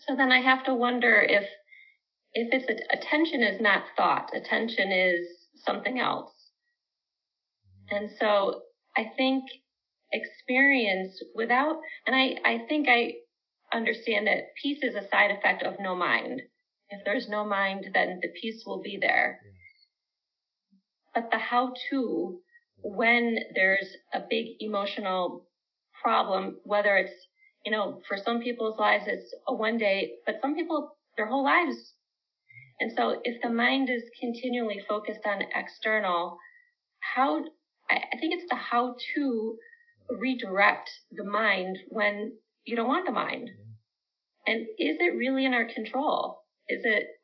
So then I have to wonder if it's attention is not thought, attention is something else. And so I think experience without, and I think I understand that peace is a side effect of no mind. If there's no mind, then the peace will be there. But the how-to, when there's a big emotional problem, whether it's, for some people's lives, it's a one day, but some people, their whole lives. And so if the mind is continually focused on external, I think it's the how to redirect the mind when you don't want the mind. And is it really in our control?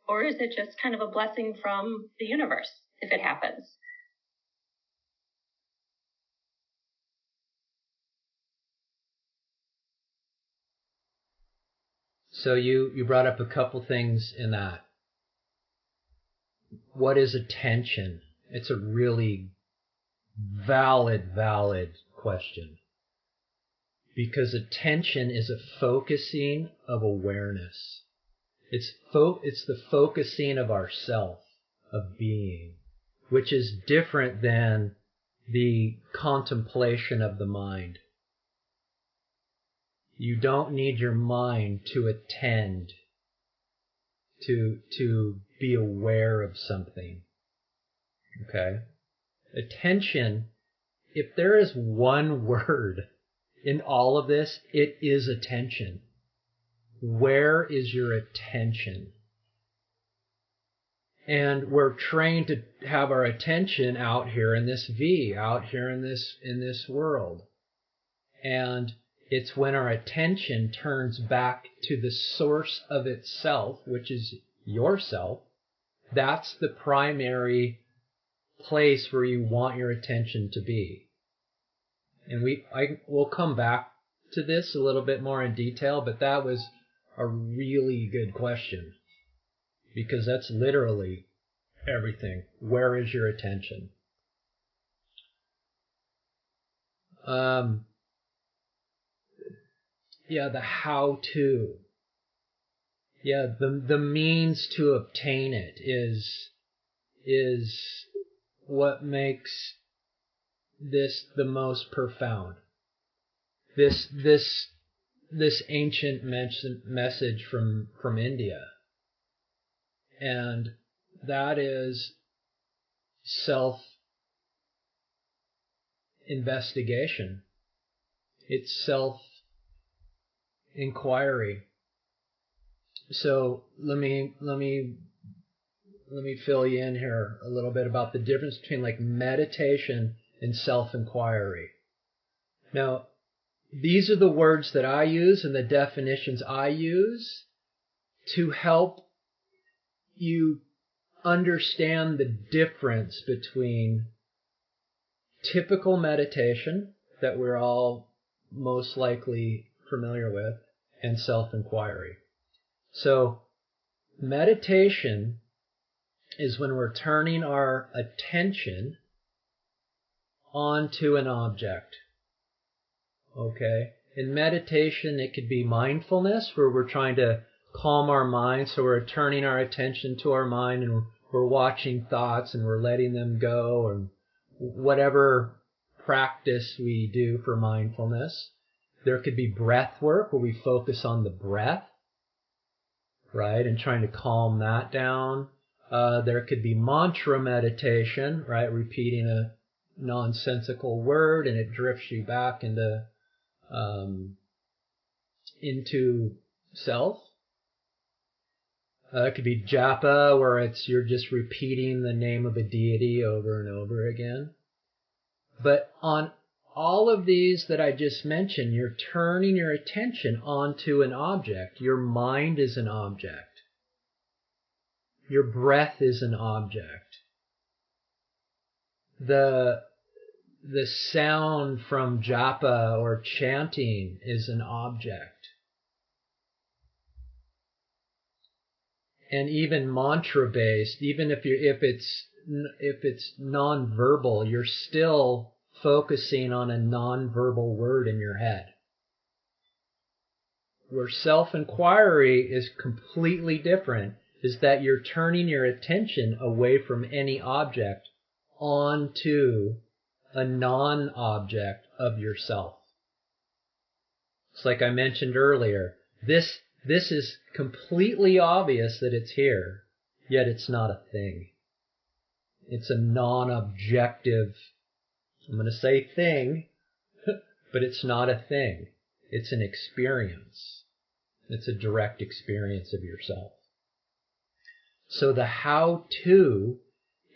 Or is it just kind of a blessing from the universe if it happens? So you brought up a couple things in that. What is attention? It's a really valid question. Because attention is a focusing of awareness. It's the focusing of ourself, of being, which is different than the contemplation of the mind. You don't need your mind to attend, to be aware of something. Okay? Attention, if there is one word in all of this, it is attention. Where is your attention? And we're trained to have our attention out here in this V, out here in this world. And it's when our attention turns back to the source of itself, which is yourself, that's the primary place where you want your attention to be. And we'll come back to this a little bit more in detail, but that was a really good question. Because that's literally everything. Where is your attention? The how-to. The means to obtain it is what makes this the most profound. This ancient message from India. And that is self-investigation. It's self-inquiry. So let me fill you in here a little bit about the difference between like meditation and self-inquiry. Now, these are the words that I use and the definitions I use to help you understand the difference between typical meditation that we're all most likely familiar with and self-inquiry. So meditation is when we're turning our attention onto an object. Okay? In meditation, it could be mindfulness, where we're trying to calm our mind, so we're turning our attention to our mind and we're watching thoughts and we're letting them go, or whatever practice we do for mindfulness. There could be breath work, where we focus on the breath, right, and trying to calm that down. There could be mantra meditation, right, repeating a nonsensical word and it drifts you back into self. It could be japa, where you're just repeating the name of a deity over and over again. But on all of these that I just mentioned, you're turning your attention onto an object. Your mind is an object. Your breath is an object. The sound from japa or chanting is an object. And even mantra-based, even if it's non-verbal, you're still focusing on a non-verbal word in your head. where self-inquiry is completely different is that you're turning your attention away from any object onto a non-object of yourself. It's like I mentioned earlier, this is completely obvious that it's here, yet it's not a thing. It's a non-objective, I'm going to say thing, but it's not a thing. It's an experience. It's a direct experience of yourself. So the how-to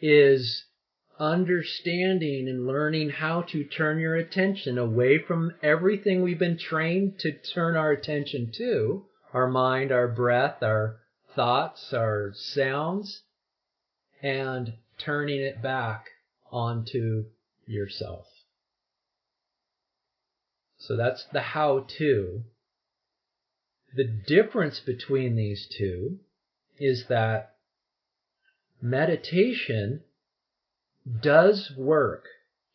is understanding and learning how to turn your attention away from everything we've been trained to turn our attention to, our mind, our breath, our thoughts, our sounds, and turning it back onto yourself. So that's the how-to. The difference between these two is that meditation does work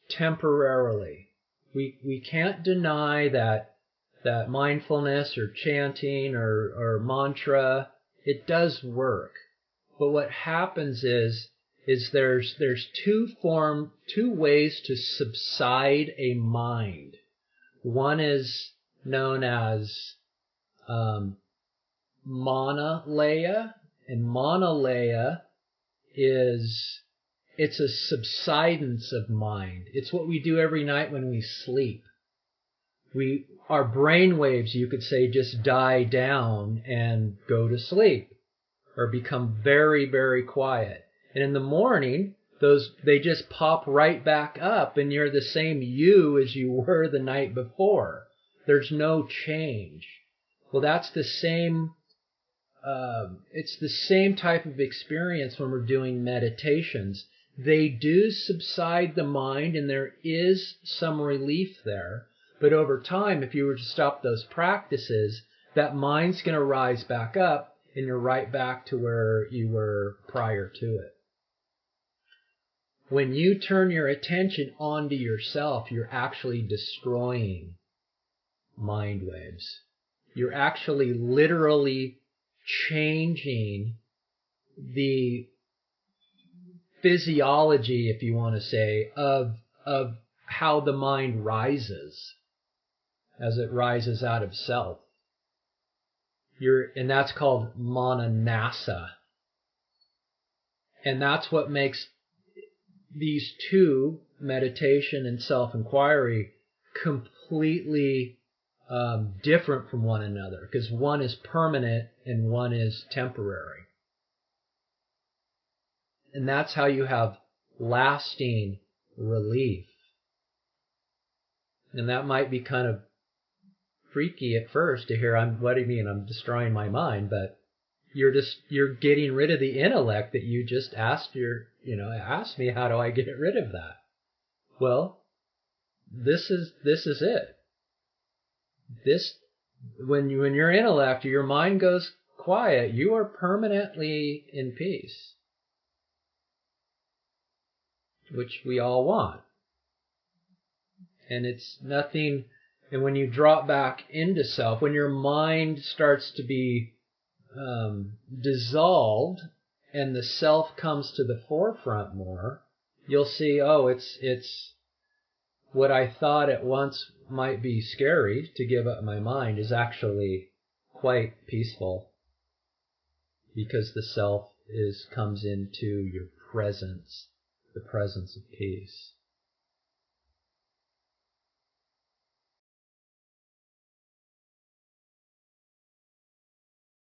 temporarily. We can't deny that mindfulness or chanting or mantra, it does work. But what happens is there's two ways to subside a mind. One is known as manalaya, and manalaya it's a subsidence of mind. It's what we do every night when we sleep. Our brain waves, you could say, just die down and go to sleep or become very, very quiet. And in the morning, they just pop right back up and you're the same you as you were the night before. There's no change. Well, that's the same, it's the same type of experience when we're doing meditations. They do subside the mind and there is some relief there. But over time, if you were to stop those practices, that mind's going to rise back up and you're right back to where you were prior to it. When you turn your attention onto yourself, you're actually destroying mind waves. You're actually literally changing the physiology, if you want to say, of how the mind rises as it rises out of self. And that's called mananasa. And that's what makes these two, meditation and self-inquiry, completely different from one another, because one is permanent and one is temporary. And that's how you have lasting relief. And that might be kind of freaky at first to hear, what do you mean I'm destroying my mind? But you're getting rid of the intellect that you just asked me, how do I get rid of that? Well, this is it. When your intellect or your mind goes quiet, you are permanently in peace, which we all want. And it's nothing. And when you drop back into self, when your mind starts to be dissolved and the self comes to the forefront more, you'll see, it's what I thought at once might be scary to give up my mind is actually quite peaceful, because the self comes into your presence, the presence of peace.